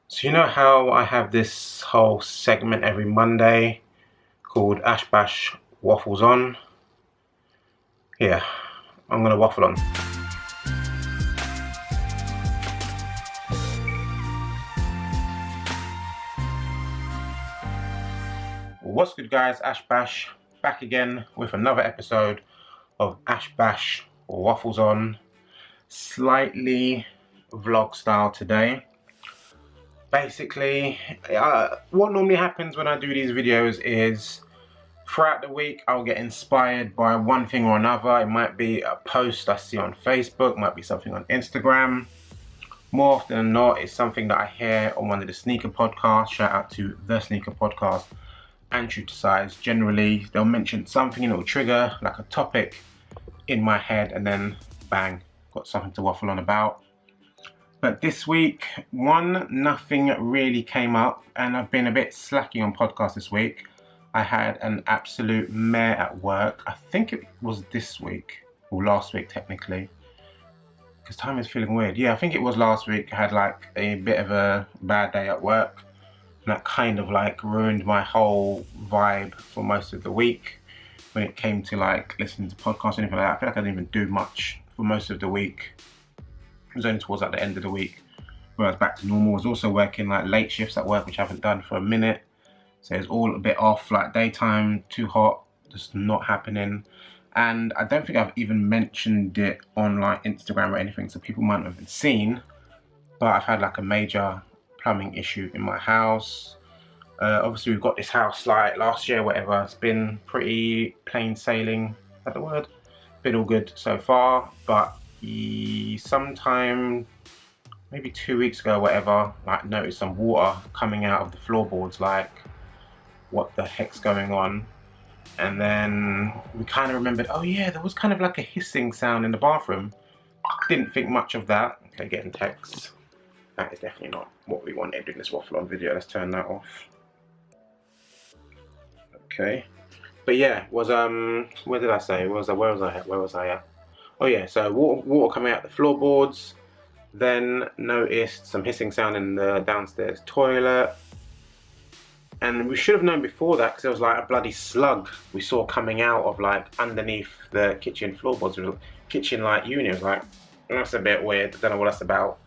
So you know how I have this whole segment every Monday called Ash Bash Waffles On? Yeah, I'm gonna waffle on. What's good guys, Ash Bash back again with another episode of Ash Bash Waffles On. Slightly vlog style today. Basically, what normally happens when I do these videos is throughout the week I'll get inspired by one thing or another. It might be a post I see on Facebook, might be something on Instagram. More often than not, it's something that I hear on one of the sneaker podcasts. Shout out to the sneaker podcast and True to Size. Generally, they'll mention something and it'll trigger like a topic in my head, and then bang, got something to waffle on about. But this week, nothing really came up, and I've been a bit slacking on podcasts this week. I had an absolute mare at work. I think it was this week, or last week technically, because time is feeling weird. Yeah, I think it was last week. I had like a bit of a bad day at work, and that kind of like ruined my whole vibe for most of the week when it came to like listening to podcasts or anything like that. I feel like I didn't even do much for most of the week. It was only towards like the end of the week where I was back to normal. I was also working like late shifts at work, which I haven't done for a minute. So it's all a bit off, like daytime, too hot, just not happening. And I don't think I've even mentioned it on like Instagram or anything, so people might not have seen, but I've had like a major plumbing issue in my house. Obviously we've got this house like last year, whatever. It's been pretty plain sailing, is that the word? Been all good so far, but sometime maybe 2 weeks ago, whatever, like noticed some water coming out of the floorboards, like what the heck's going on? And then we kind of remembered, oh yeah, there was kind of like a hissing sound in the bathroom. Didn't think much of that. Okay, getting texts. That is definitely not what we wanted in this waffle on video. Let's turn that off. Okay. But yeah, where did I say? Where was I at? Oh yeah, so water coming out the floorboards. Then noticed some hissing sound in the downstairs toilet. And we should have known before that, because there was like a bloody slug we saw coming out of like underneath the kitchen floorboards, kitchen like unit. It was like, that's a bit weird, I don't know what that's about.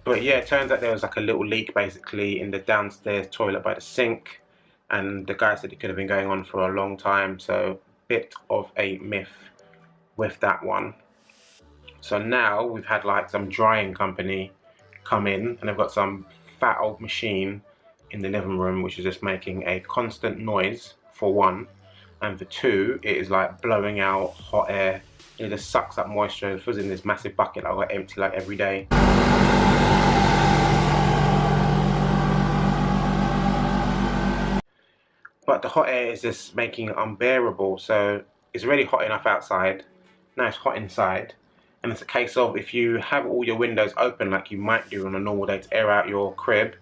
But yeah, it turns out there was like a little leak basically in the downstairs toilet by the sink, and the guy said it could have been going on for a long time, so bit of a myth with that one. So now we've had like some drying company come in, and they've got some fat old machine in the living room which is just making a constant noise, for one, and for two, it is like blowing out hot air. It just sucks up moisture. It fills in this massive bucket that I got empty like every day. But the hot air is just making it unbearable. So it's already hot enough outside, now it's hot inside. And it's a case of, if you have all your windows open like you might do on a normal day to air out your crib,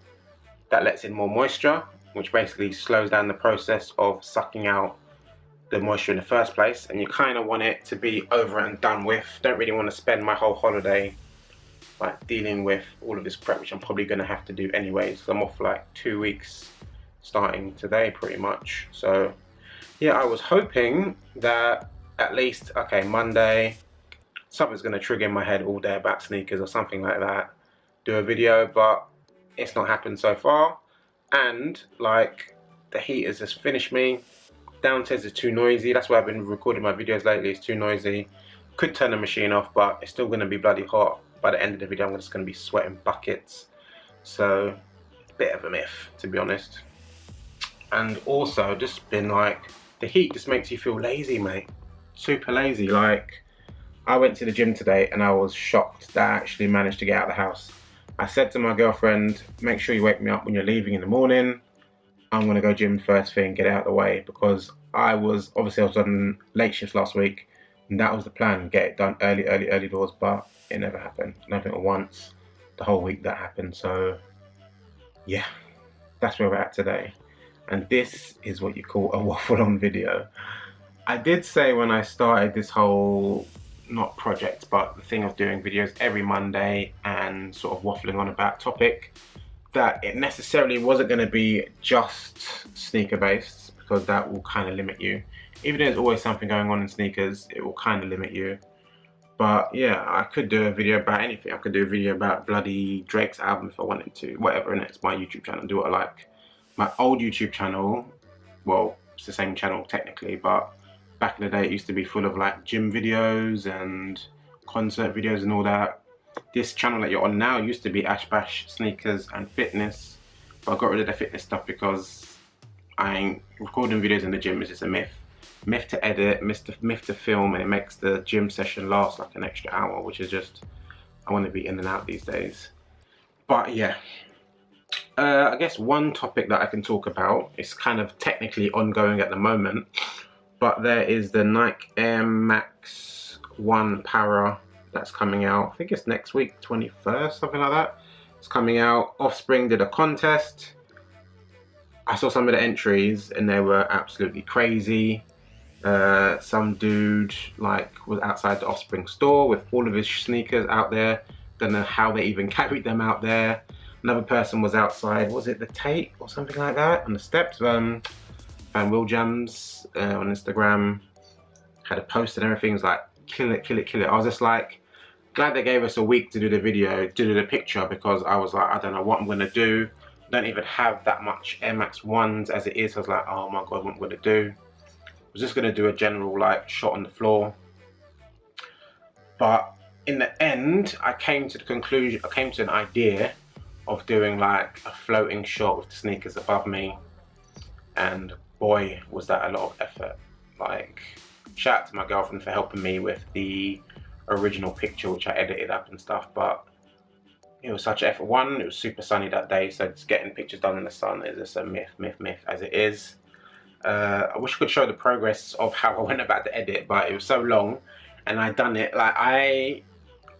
that lets in more moisture, which basically slows down the process of sucking out the moisture in the first place. And you kind of want it to be over and done with. Don't really want to spend my whole holiday like dealing with all of this prep, which I'm probably going to have to do anyways. So I'm off like 2 weeks starting today pretty much. So yeah, I was hoping that at least, okay, Monday, something's going to trigger in my head all day about sneakers or something like that, do a video, but it's not happened so far. And like the heat has just finished me. Downstairs is too noisy. That's why I've been recording my videos lately. It's too noisy. Could turn the machine off, but it's still going to be bloody hot. By the end of the video, I'm just going to be sweating buckets. So bit of a myth, to be honest. And also just been like, the heat just makes you feel lazy, mate. Super lazy. Like, I went to the gym today and I was shocked that I actually managed to get out of the house. I said to my girlfriend, make sure you wake me up when you're leaving in the morning. I'm going to go gym first thing, get it out of the way, because I was on late shifts last week, and that was the plan, get it done early doors, but it never happened. Nothing once the whole week that happened. So yeah, that's where we're at today. And this is what you call a waffle on video. I did say when I started this whole, not project, but the thing of doing videos every Monday and sort of waffling on about topic, that it necessarily wasn't going to be just sneaker based, because that will kind of limit you. Even though there's always something going on in sneakers, it will kind of limit you. But yeah, I could do a video about anything. I could do a video about bloody Drake's album if I wanted to, whatever, and it's my YouTube channel, do what I like. My old YouTube channel, well, it's the same channel technically, but back in the day it used to be full of like gym videos and concert videos and all that. This channel that you're on now used to be Ash Bash Sneakers and Fitness, but I got rid of the fitness stuff because I ain't recording videos in the gym is just a myth. Myth to edit, myth to film, and it makes the gym session last like an extra hour, which is just, I want to be in and out these days. But yeah, I guess one topic that I can talk about is kind of technically ongoing at the moment, but there is the Nike Air Max 1 Para that's coming out. I think it's next week, 21st, something like that. It's coming out. Offspring did a contest. I saw some of the entries and they were absolutely crazy. Some dude like was outside the Offspring store with all of his sneakers out there. Don't know how they even carried them out there. Another person was outside, was it the Tate or something like that, on the steps. Van Willjams on Instagram had a post and everything. It was like, kill it, kill it, kill it. I was just like, glad they gave us a week to do the video, to do the picture, because I was like, I don't know what I'm gonna do. Don't even have that much Air Max 1s as it is. I was like, oh my god, what am I gonna do? I was just gonna do a general like shot on the floor, but in the end I came to the conclusion, I came to an idea of doing like a floating shot with the sneakers above me, and boy was that a lot of effort. Like, shout out to my girlfriend for helping me with the original picture which I edited up and stuff, but it was such effort. One, it was super sunny that day, so just getting pictures done in the sun is just a myth as it is. I wish I could show the progress of how I went about the edit, but it was so long and I'd done it. Like,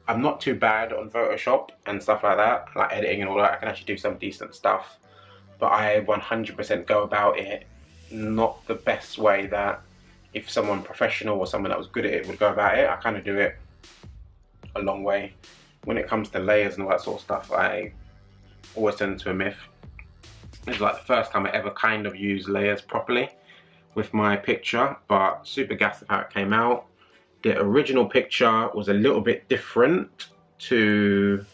I'm not too bad on Photoshop and stuff like that, like editing and all that. I can actually do some decent stuff, but I 100% go about it not the best way that if someone professional or someone that was good at it would go about it. I kind of do it a long way. When it comes to layers and all that sort of stuff, I always turn into a myth. It's like the first time I ever kind of used layers properly with my picture, but super gassed of how it came out. The original picture was a little bit different to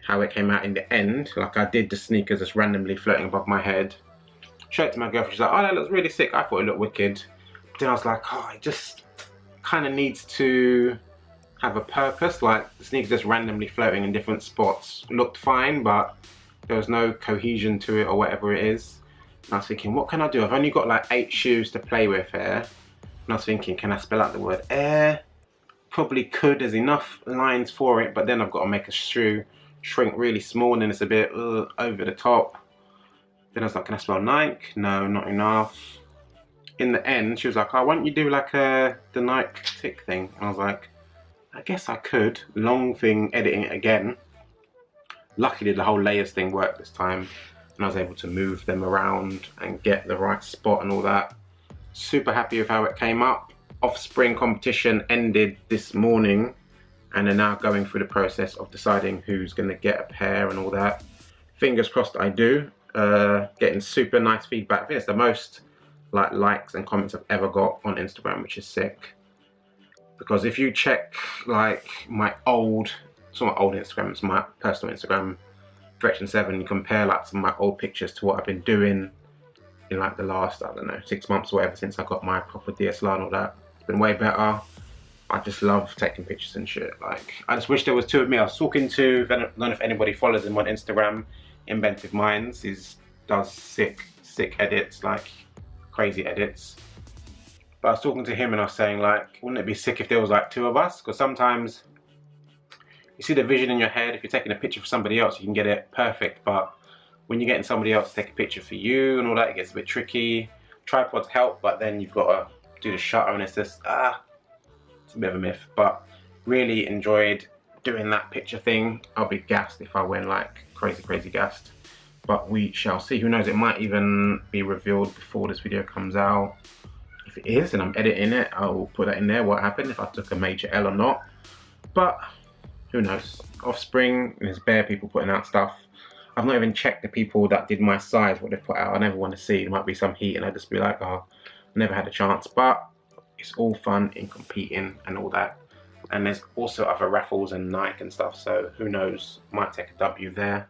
how it came out in the end. Like, I did the sneakers just randomly floating above my head. Showed it to my girlfriend, she's like, oh, that looks really sick. I thought it looked wicked. But then I was like, oh, it just kind of needs to have a purpose. Like, the sneakers just randomly floating in different spots looked fine, but there was no cohesion to it or whatever it is. And I was thinking, what can I do? I've only got like 8 shoes to play with here. And I was thinking, can I spell out the word air? Probably could, there's enough lines for it, but then I've got to make a shoe shrink really small and then it's a bit over the top. Then I was like, can I spell Nike? No, not enough. In the end, she was like, oh, why don't you do like the Nike tick thing? And I was like, I guess I could. Long thing, editing it again. Luckily the whole layers thing worked this time and I was able to move them around and get the right spot and all that. Super happy with how it came up. Offspring competition ended this morning and they're now going through the process of deciding who's going to get a pair and all that. Fingers crossed I do. Getting super nice feedback. I think it's the most like likes and comments I've ever got on Instagram, which is sick. Because if you check like my old, it's not my old Instagram, it's my personal Instagram, Direction 7, you compare like some of my old pictures to what I've been doing in like the last, I don't know, 6 months or whatever since I got my proper DSLR and all that. It's been way better. I just love taking pictures and shit. Like, I just wish there was 2 of me. I was talking to, I don't know if anybody follows him on Instagram, Inventive Minds. He does sick edits, like crazy edits. But I was talking to him and I was saying, like, wouldn't it be sick if there was like 2 of us? Because sometimes you see the vision in your head. If you're taking a picture for somebody else, you can get it perfect. But when you're getting somebody else to take a picture for you and all that, it gets a bit tricky. Tripods help, but then you've got to do the shutter and it's just, it's a bit of a myth. But really enjoyed doing that picture thing. I'll be gassed if I went like crazy gassed. But we shall see. Who knows, it might even be revealed before this video comes out. If it is and I'm editing it, I'll put that in there, what happened, if I took a major L or not. But who knows. Offspring, there's bare people putting out stuff. I've not even checked the people that did my size, what they put out. I never want to see. There might be some heat and I'd just be like, oh, I never had a chance. But it's all fun in competing and all that. And there's also other raffles and Nike and stuff, so who knows, might take a W there.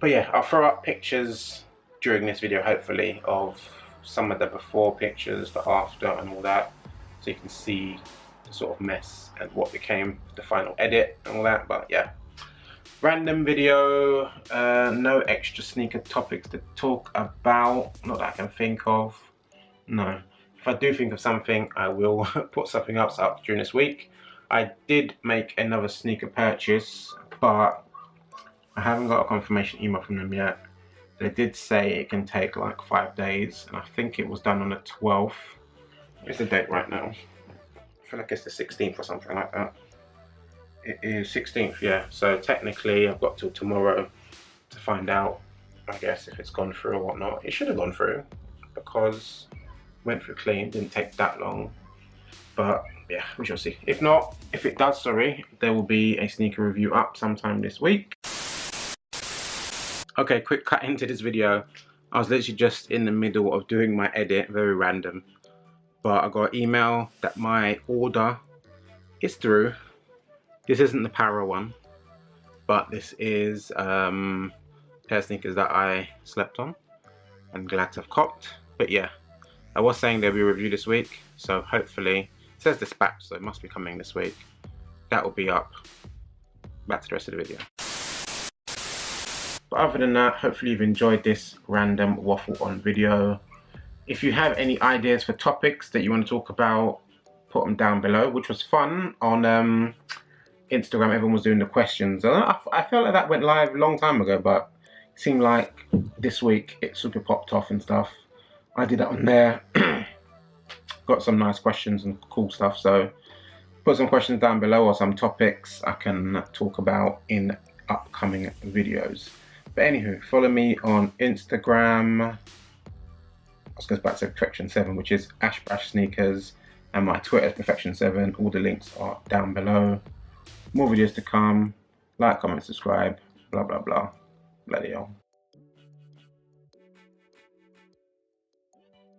But yeah, I'll throw up pictures during this video, hopefully, of some of the before pictures, the after and all that, so you can see the sort of mess and what became the final edit and all that. But yeah, random video, no extra sneaker topics to talk about, not that I can think of. No, if I do think of something, I will put something else up during this week. I did make another sneaker purchase, but I haven't got a confirmation email from them yet. They did say it can take like 5 days, and I think it was done on the 12th. What's the date right now? I feel like it's the 16th or something like that. It is 16th, yeah. So technically I've got till tomorrow to find out, I guess, if it's gone through or whatnot. It should have gone through because it went through clean, didn't take that long. But yeah, we shall see. If not, if it does, sorry, there will be a sneaker review up sometime this week. Okay, quick cut into this video. I was literally just in the middle of doing my edit, very random. But I got an email that my order is through. This isn't the Para one, but this is a pair of sneakers that I slept on and glad to have copped. But yeah, I was saying they'll be reviewed this week, so hopefully, it says dispatch, so it must be coming this week. That will be up. Back to the rest of the video. But other than that, hopefully you've enjoyed this random waffle on video. If you have any ideas for topics that you want to talk about, put them down below, which was fun on Instagram. Everyone was doing the questions. I felt like that went live a long time ago, but it seemed like this week it super popped off and stuff. I did that on there. Got some nice questions and cool stuff, so put some questions down below or some topics I can talk about in upcoming videos. But anywho, follow me on Instagram. This goes back to Perfection7, which is #sneakers, and my Twitter is Perfection7. All the links are down below. More videos to come. Like, comment, subscribe, blah blah blah. Bloody hell.